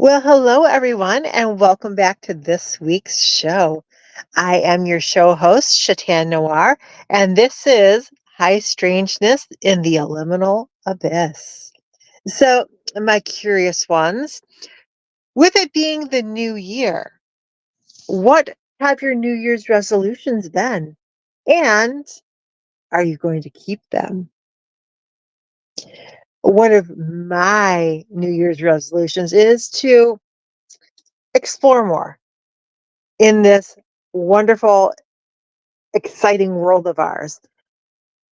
Well, hello, everyone, and welcome back to this week's show. I am your show host, SHETAN NOIR, and this is High Strangeness in the Liminal Abyss. So, my curious ones, with it being the new year, what have your New Year's resolutions been? And are you going to keep them? One of my New Year's resolutions is to explore more in this wonderful, exciting world of ours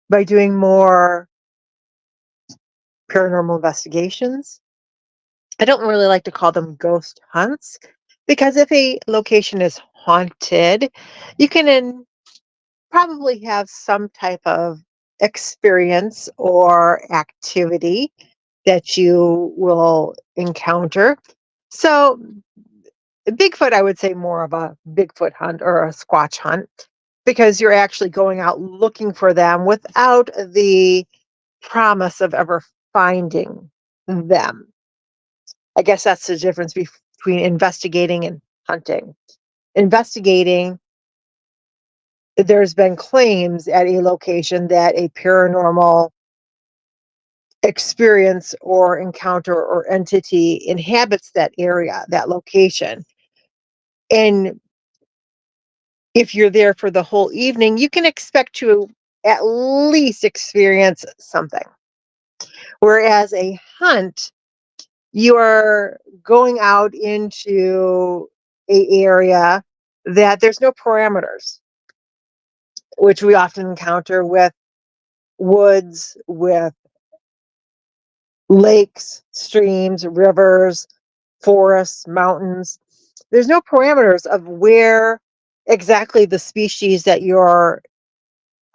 by doing more paranormal investigations. I don't really like to call them ghost hunts because if a location is haunted, you can probably have some type of experience or activity that you will encounter. So, Bigfoot, I would say more of a Bigfoot hunt or a Squatch hunt because you're actually going out looking for them without the promise of ever finding them. I guess that's the difference between investigating and hunting. Investigating, there's been claims at a location that a paranormal experience or encounter or entity inhabits that area, that location. And if you're there for the whole evening, you can expect to at least experience something. Whereas a hunt, you are going out into a area that there's no parameters, which we often encounter with woods, with lakes, streams, rivers, forests, mountains. There's no parameters of where exactly the species that you're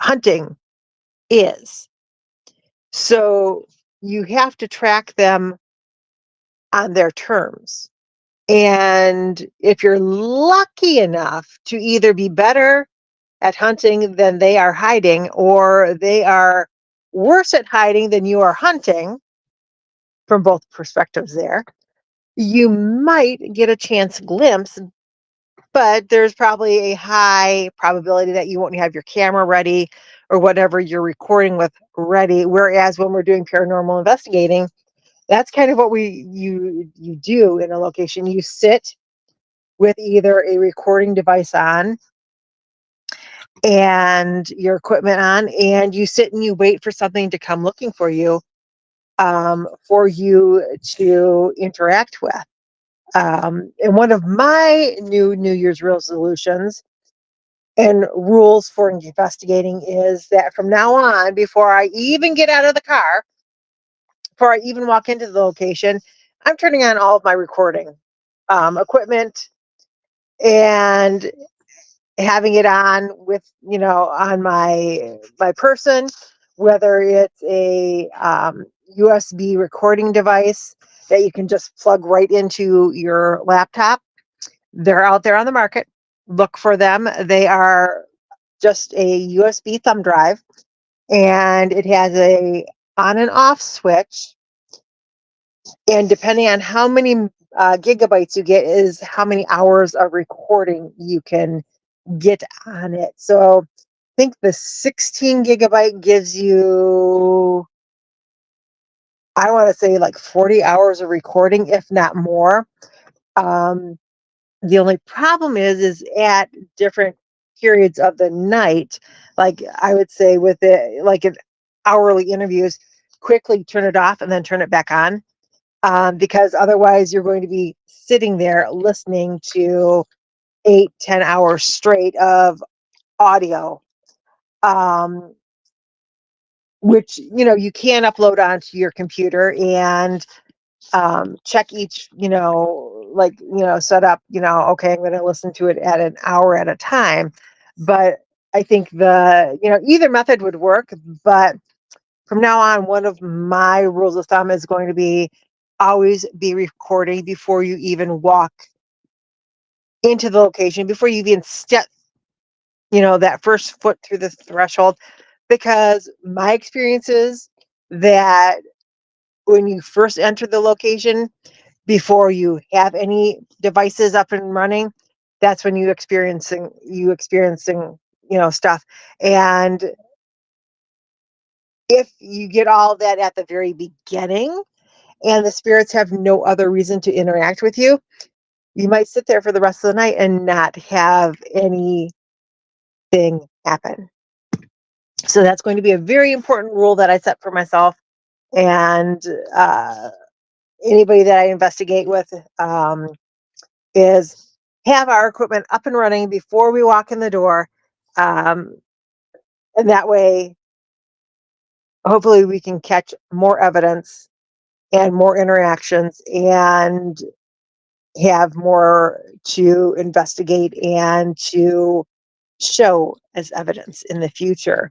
hunting is. So you have to track them on their terms. And if you're lucky enough to either be better at hunting than they are hiding, or they are worse at hiding than you are hunting, from both perspectives there, you might get a chance glimpse, but there's probably a high probability that you won't have your camera ready or whatever you're recording with ready. Whereas when we're doing paranormal investigating, that's kind of what you do in a location. You sit with either a recording device on and your equipment on, and you sit and you wait for something to come looking for you to interact with. And one of my New Year's resolutions and rules for investigating is that from now on, before I even get out of the car, before I even walk into the location, I'm turning on all of my recording equipment and having it on with, on my person, whether it's a USB recording device that you can just plug right into your laptop. They're out there on the market. Look for them. They are just a USB thumb drive, and it has a on and off switch. And depending on how many gigabytes you get, is how many hours of recording you can get on it. So I think the 16 gigabyte gives you, I want to say, like 40 hours of recording, if not more. Um, the only problem is at different periods of the night, like I would say with it, like in hourly interviews, quickly turn it off and then turn it back on. Because otherwise you're going to be sitting there listening to 8-10 hours straight of audio, um, which you can upload onto your computer and check each, set up, okay, I'm going to listen to it at an hour at a time. But I think either method would work. But from now on, one of my rules of thumb is going to be always be recording before you even walk into the location, before you even step, that first foot through the threshold. Because my experience is that when you first enter the location, before you have any devices up and running, that's when you experiencing stuff. And if you get all that at the very beginning and the spirits have no other reason to interact with you, you might sit there for the rest of the night and not have anything happen. So that's going to be a very important rule that I set for myself. And anybody that I investigate with is have our equipment up and running before we walk in the door. And that way, hopefully, we can catch more evidence and more interactions and have more to investigate and to show as evidence in the future.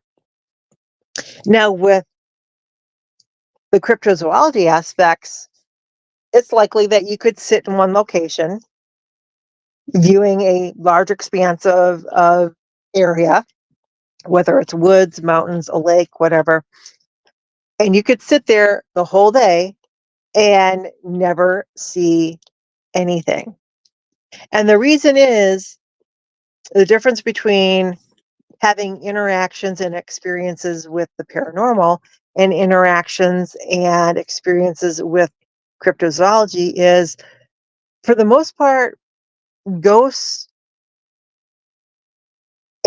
Now, with the cryptozoology aspects, it's likely that you could sit in one location viewing a large expanse of area, whether it's woods, mountains, a lake, whatever, and you could sit there the whole day and never see anything. And the reason is the difference between having interactions and experiences with the paranormal and interactions and experiences with cryptozoology is, for the most part, ghosts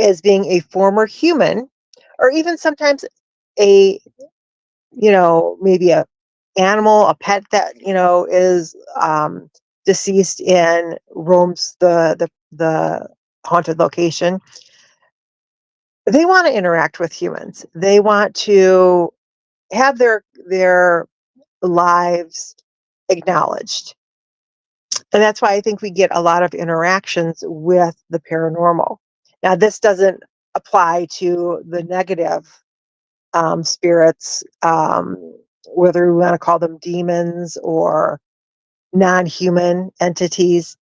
as being a former human, or even sometimes a, maybe a animal, a pet that, is deceased and roams the haunted location. They want to interact with humans. They want to have their lives acknowledged. And that's why I think we get a lot of interactions with the paranormal. Now, this doesn't apply to the negative spirits, whether we want to call them demons or non-human entities.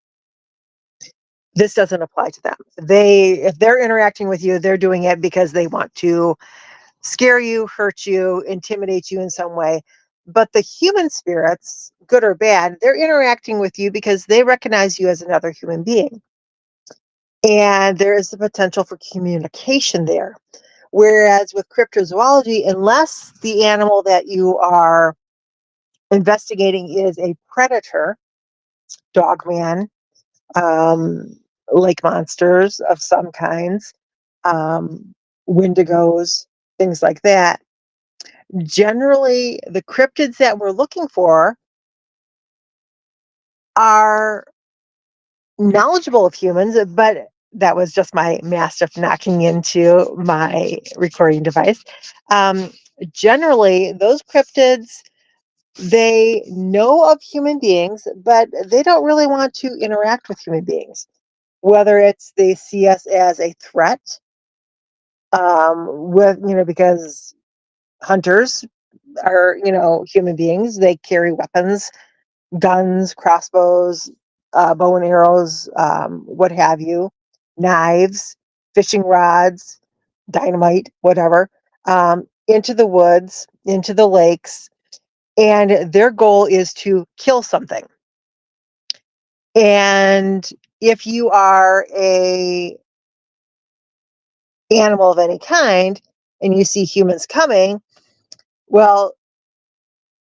This doesn't apply to them. If they're interacting with you, they're doing it because they want to scare you, hurt you, intimidate you in some way. But the human spirits, good or bad, they're interacting with you because they recognize you as another human being. And there is the potential for communication there. Whereas with cryptozoology, unless the animal that you are investigating is a predator, dogman, lake monsters of some kinds, wendigos, things like that, generally the cryptids that we're looking for are knowledgeable of humans, but that was just my mastiff knocking into my recording device. Um, Generally, those cryptids, they know of human beings, but they don't really want to interact with human beings. Whether it's they see us as a threat, because hunters are, human beings. They carry weapons, guns, crossbows, bow and arrows, what have you, knives, fishing rods, dynamite, whatever, into the woods, into the lakes, and their goal is to kill something. And if you are a animal of any kind and you see humans coming, well,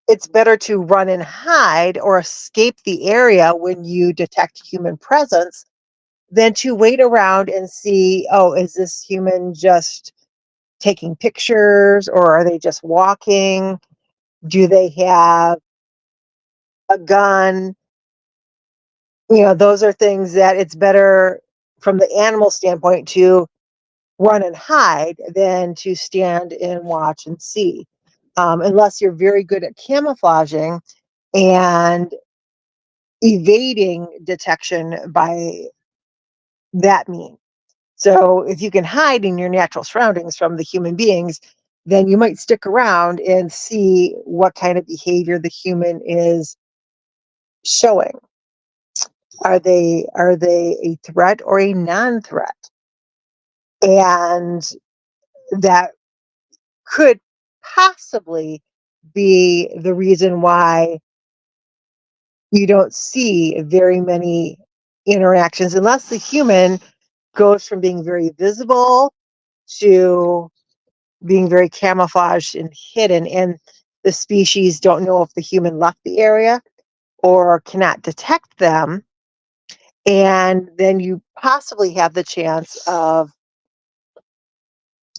it's better to run and hide or escape the area when you detect human presence than to wait around and see, oh, is this human just taking pictures or are they just walking? Do they have a gun? Those are things that it's better from the animal standpoint to run and hide than to stand and watch and see. Unless you're very good at camouflaging and evading detection by that means. So if you can hide in your natural surroundings from the human beings, then you might stick around and see what kind of behavior the human is showing. Are they a threat or a non-threat? And that could possibly be the reason why you don't see very many interactions unless the human goes from being very visible to being very camouflaged and hidden, and the species don't know if the human left the area or cannot detect them. And then you possibly have the chance of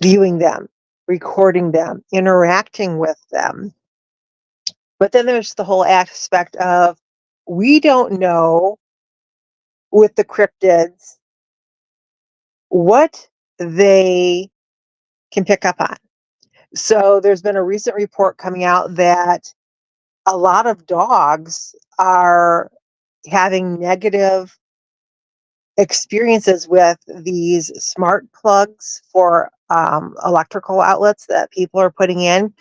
viewing them, recording them, interacting with them. But then there's the whole aspect of we don't know with the cryptids what they can pick up on. So there's been a recent report coming out that a lot of dogs are having negative experiences with these smart plugs for electrical outlets that people are putting in.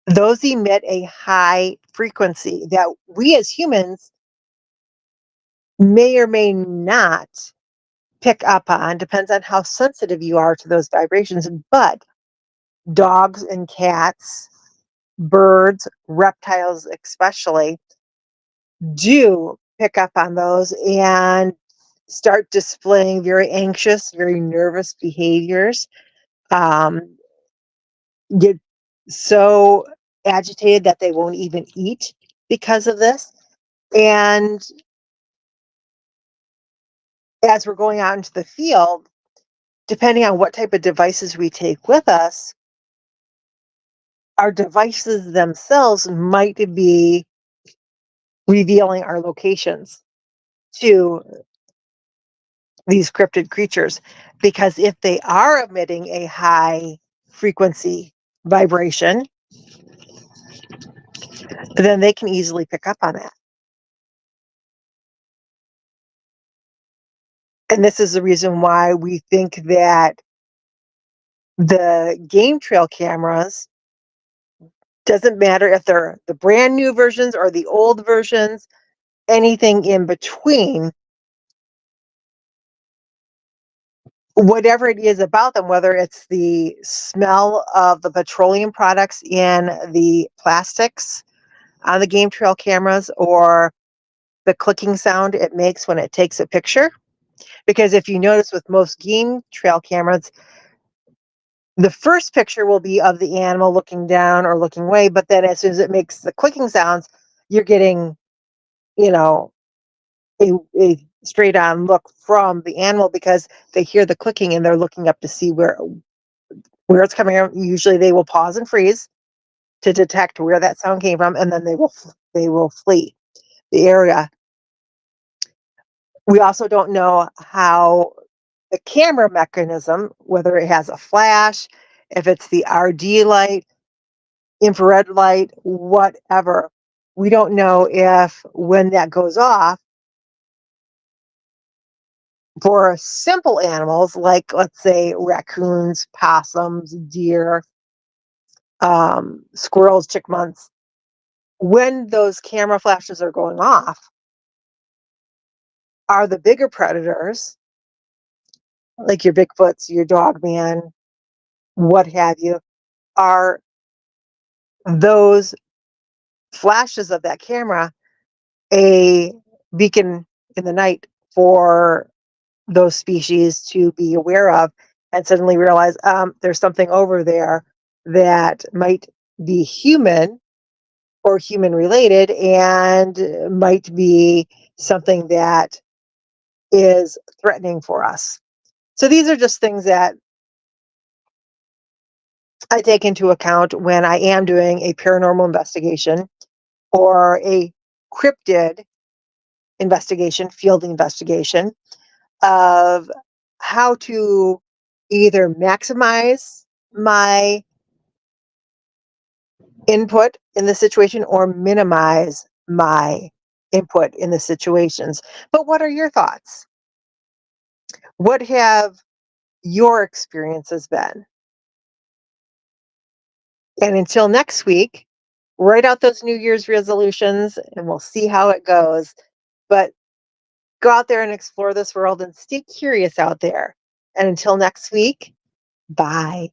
Those emit a high frequency that we as humans may or may not pick up on, depends on how sensitive you are to those vibrations. But dogs and cats, birds, reptiles especially, do pick up on those and start displaying very anxious, very nervous behaviors. Um, get so agitated that they won't even eat because of this. And as we're going out into the field, depending on what type of devices we take with us, our devices themselves might be revealing our locations to these cryptid creatures. Because if they are emitting a high frequency vibration, then they can easily pick up on that. And this is the reason why we think that the game trail cameras, doesn't matter if they're the brand new versions or the old versions, anything in between, whatever it is about them, whether it's the smell of the petroleum products in the plastics on the game trail cameras or the clicking sound it makes when it takes a picture. Because if you notice with most game trail cameras, the first picture will be of the animal looking down or looking away, but then as soon as it makes the clicking sounds, you're getting, you know, a straight on look from the animal because they hear the clicking and they're looking up to see where it's coming from. Usually they will pause and freeze to detect where that sound came from, and then they will flee the area. We also don't know how the camera mechanism, whether it has a flash, if it's the RD light, infrared light, whatever. We don't know if when that goes off, for simple animals like, let's say, raccoons, possums, deer, squirrels, chipmunks, when those camera flashes are going off, are the bigger predators, like your Bigfoots, your Dogman, what have you, are those flashes of that camera a beacon in the night for those species to be aware of and suddenly realize there's something over there that might be human or human related and might be something that is threatening for us. So these are just things that I take into account when I am doing a paranormal investigation or a cryptid investigation, field investigation, of how to either maximize my input in the situation or minimize my input in the situations. But what are your thoughts? What have your experiences been? And until next week, write out those New Year's resolutions and we'll see how it goes. But go out there and explore this world and stay curious out there. And until next week, bye.